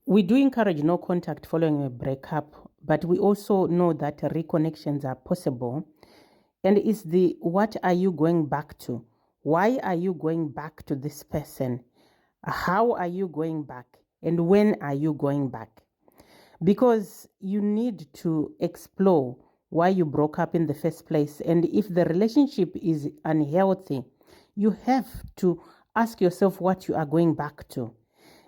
We do encourage no contact following a breakup, but we also know that reconnections are possible. And it's the what are you going back to? Why are you going back to this person? How are you going back? And when are you going back? Because you need to explore why you broke up in the first place. And if the relationship is unhealthy, you have to ask yourself what you are going back to.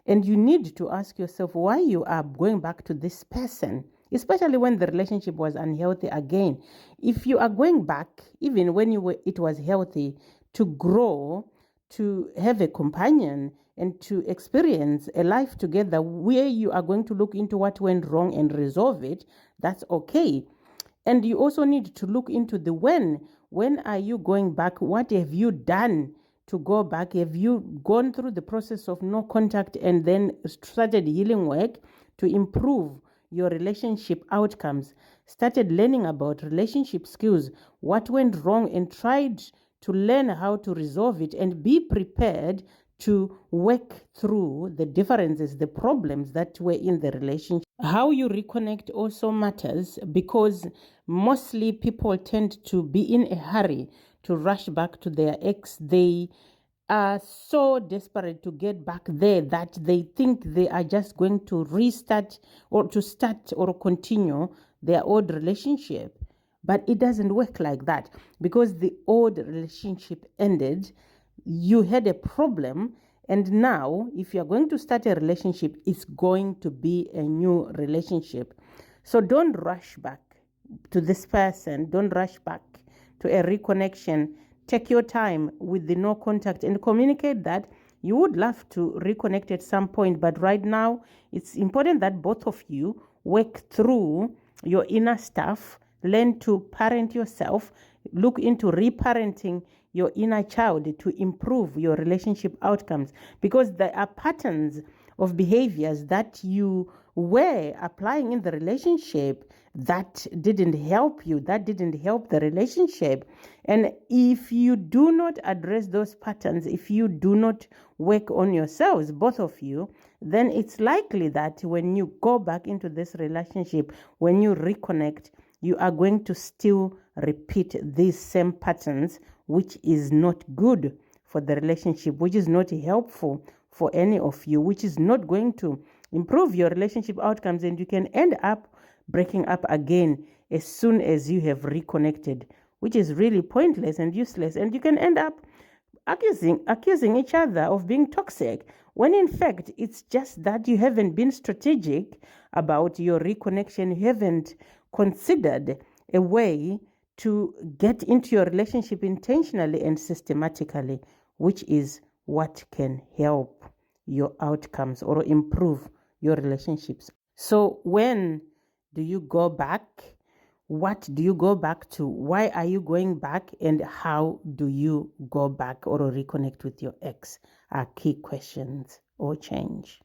And you need to ask yourself why you are going back to this person, especially when the relationship was unhealthy again. If you are going back, even when it was healthy, to grow, to have a companion, and to experience a life together where you are going to look into what went wrong and resolve it, that's okay. And you also need to look into the when. When are you going back? What have you done to go back? Have you gone through the process of no contact and then started healing work to improve your relationship outcomes? Started learning about relationship skills, what went wrong, and tried to learn how to resolve it and be prepared to work through the differences, the problems that were in the relationship. How you reconnect also matters, because mostly people tend to be in a hurry to rush back to their ex. They are so desperate to get back there that they think they are just going to restart or to start or continue their old relationship. But it doesn't work like that, because the old relationship ended. You had a problem, and now if you're going to start a relationship, it's going to be a new relationship. So don't rush back to this person. Don't rush back to a reconnection. Take your time with the no contact and communicate that you would love to reconnect at some point, but right now it's important that both of you work through your inner stuff, learn to parent yourself, look into reparenting your inner child to improve your relationship outcomes, because there are patterns of behaviors that you were applying in the relationship that didn't help you, that didn't help the relationship. And if you do not address those patterns, if you do not work on yourselves, both of you, then it's likely that when you go back into this relationship, when you reconnect, you are going to still repeat these same patterns, which is not good for the relationship, which is not helpful for any of you, which is not going to improve your relationship outcomes, and you can end up breaking up again as soon as you have reconnected, which is really pointless and useless. And you can end up accusing each other of being toxic, when in fact it's just that you haven't been strategic about your reconnection. You haven't considered a way to get into your relationship intentionally and systematically, which is what can help your outcomes or improve your relationships. So when do you go back? What do you go back to? Why are you going back? And how do you go back or reconnect with your ex? Are key questions or change.